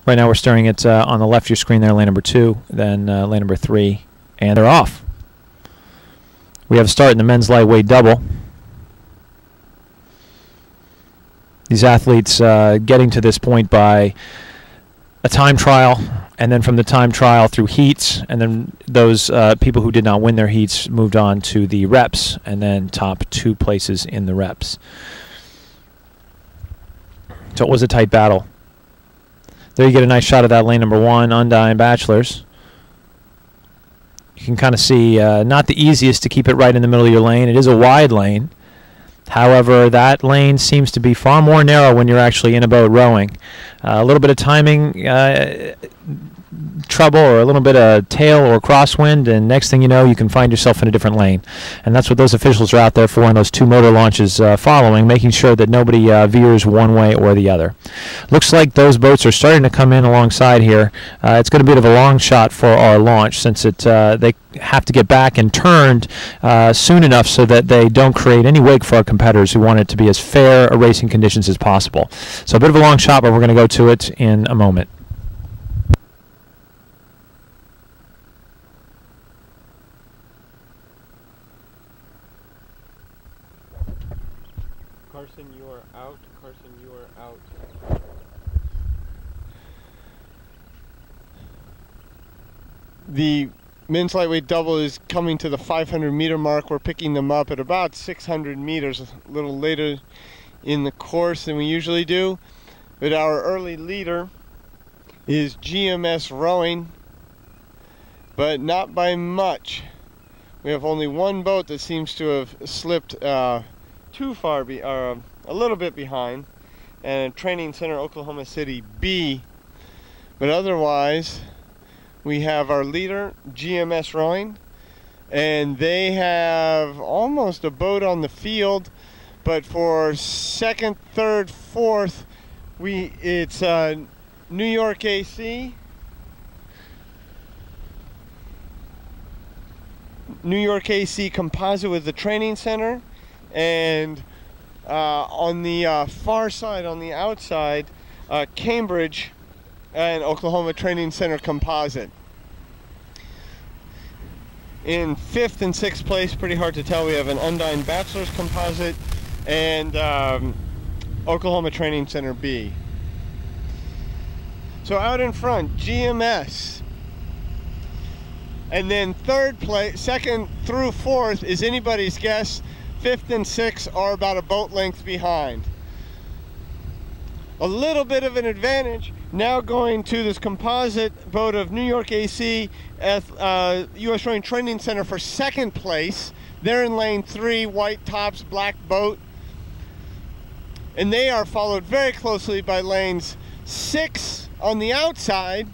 Right now we're staring at on the left of your screen there, lane number 2, then lane number 3, and they're off. We have a start in the men's lightweight double. These athletes getting to this point by a time trial, and then from the time trial through heats, and then those people who did not win their heats moved on to the reps, and then top 2 places in the reps. So it was a tight battle. There you get a nice shot of that lane number 1, Undine Bachelors. You can kind of see not the easiest to keep it right in the middle of your lane. It is a wide lane. However, that lane seems to be far more narrow when you're actually in a boat rowing. A little bit of timing trouble, or a little bit of tail or crosswind, and next thing you know, you can find yourself in a different lane. And that's what those officials are out there for in those 2 motor launches following, making sure that nobody veers one way or the other. Looks like those boats are starting to come in alongside here. It's going to be a bit of a long shot for our launch, since they have to get back and turned soon enough so that they don't create any wake for our competitors who want it to be as fair a racing conditions as possible. So a bit of a long shot, but we're going to go to it in a moment. Carson, you are out. Carson, you are out. The men's lightweight double is coming to the 500-meter mark. We're picking them up at about 600 meters, a little later in the course than we usually do. But our early leader is GMS Rowing, but not by much. We have only one boat that seems to have slipped too far, a little bit behind, and Training Center Oklahoma City B. But otherwise, we have our leader, GMS Rowing, and they have almost a boat on the field. But for 2nd, 3rd, 4th, it's New York AC, New York AC Composite with the Training Center. And on the far side, on the outside, Cambridge and Oklahoma Training Center Composite. In 5th and 6th place, pretty hard to tell, we have an Undine Bachelors Composite and Oklahoma Training Center B. So out in front, GMS. And then 3rd place, 2nd through 4th is anybody's guess. 5th and 6th are about a boat length behind. A little bit of an advantage now going to this composite boat of New York AC at US Rowing Training Center for 2nd place. They're in lane 3, white tops, black boat. And they are followed very closely by lanes 6 on the outside.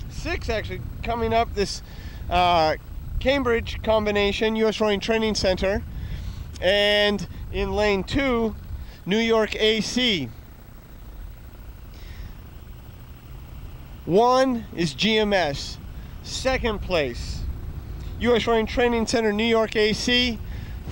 6 actually coming up this Cambridge combination, US Rowing Training Center. And in lane 2, New York AC. 1 is GMS. 2nd place, US Rowing Training Center, New York AC.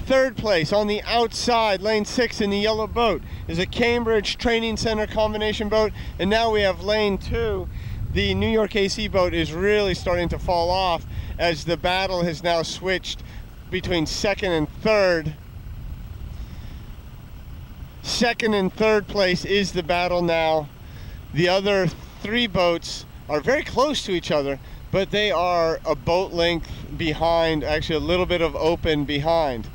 3rd place on the outside, lane 6 in the yellow boat, is a Cambridge Training Center combination boat. And now we have lane 2. The New York AC boat is really starting to fall off as the battle has now switched between 2nd and 3rd. 2nd and 3rd place is the battle now. The other 3 boats are very close to each other, but they are a boat length behind, actually a little bit of open behind.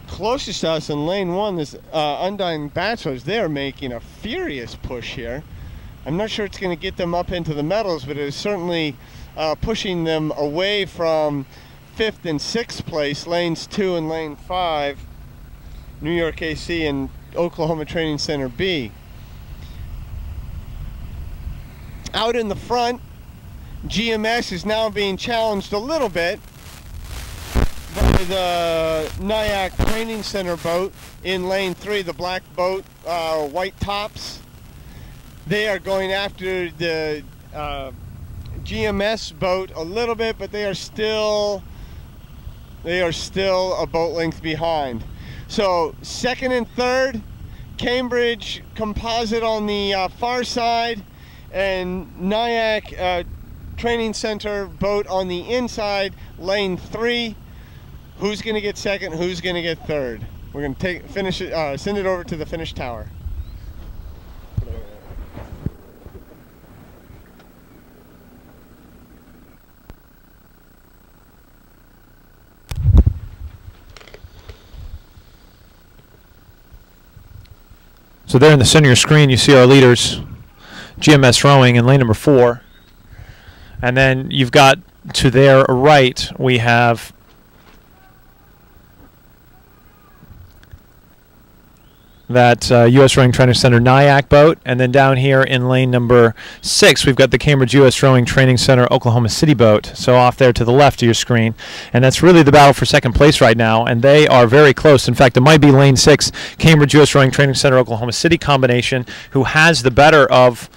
Closest to us in lane 1, this Undine Bachelors, they are making a furious push here. I'm not sure it's going to get them up into the medals, but it is certainly pushing them away from 5th and 6th place, lanes 2 and lane 5, New York AC and Oklahoma Training Center B. Out in the front, GMS is now being challenged a little bit by the Nyack Training Center boat in lane 3, the black boat, white tops. They are going after the GMS boat a little bit, but they are still a boat length behind. So 2nd and 3rd, Cambridge Composite on the far side, and Nyack Training Center boat on the inside, lane 3. Who's going to get second? Who's going to get third? We're going to finish it, send it over to the finish tower. So there in the center of your screen, you see our leaders, GMS Rowing in lane number 4. And then you've got to their right, we have that U.S. Rowing Training Center Nyack boat. And then down here in lane number 6, we've got the Cambridge U.S. Rowing Training Center Oklahoma City boat. So off there to the left of your screen. And that's really the battle for second place right now. And they are very close. In fact, it might be lane 6, Cambridge U.S. Rowing Training Center Oklahoma City combination, who has the better of...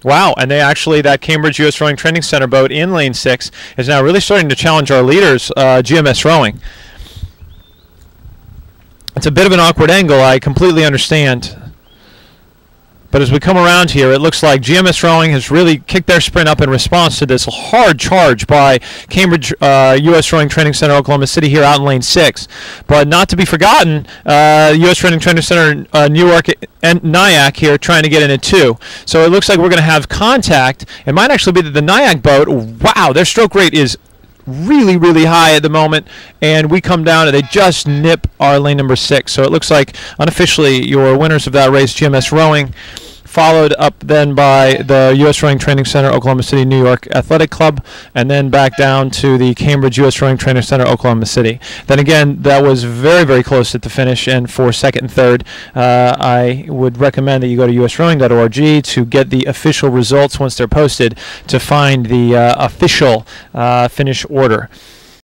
Wow, and they actually, that Cambridge U.S. Rowing Training Center boat in lane 6 is now really starting to challenge our leaders, GMS Rowing. It's a bit of an awkward angle, I completely understand. But as we come around here, it looks like GMS Rowing has really kicked their sprint up in response to this hard charge by Cambridge U.S. Rowing Training Center Oklahoma City here out in lane 6. But not to be forgotten, U.S. Rowing Training Center Newark and Nyack here trying to get in at 2. So it looks like we're going to have contact. It might actually be that the Nyack boat, wow, their stroke rate is really, really high at the moment, and we come down and they just nip our lane number 6. So it looks like unofficially your winners of that race, GMS Rowing, followed up then by the U.S. Rowing Training Center Oklahoma City New York Athletic Club, and then back down to the Cambridge U.S. Rowing Training Center Oklahoma City. Then again, that was very, very close at the finish, and for second and third, I would recommend that you go to usrowing.org to get the official results once they're posted to find the official finish order.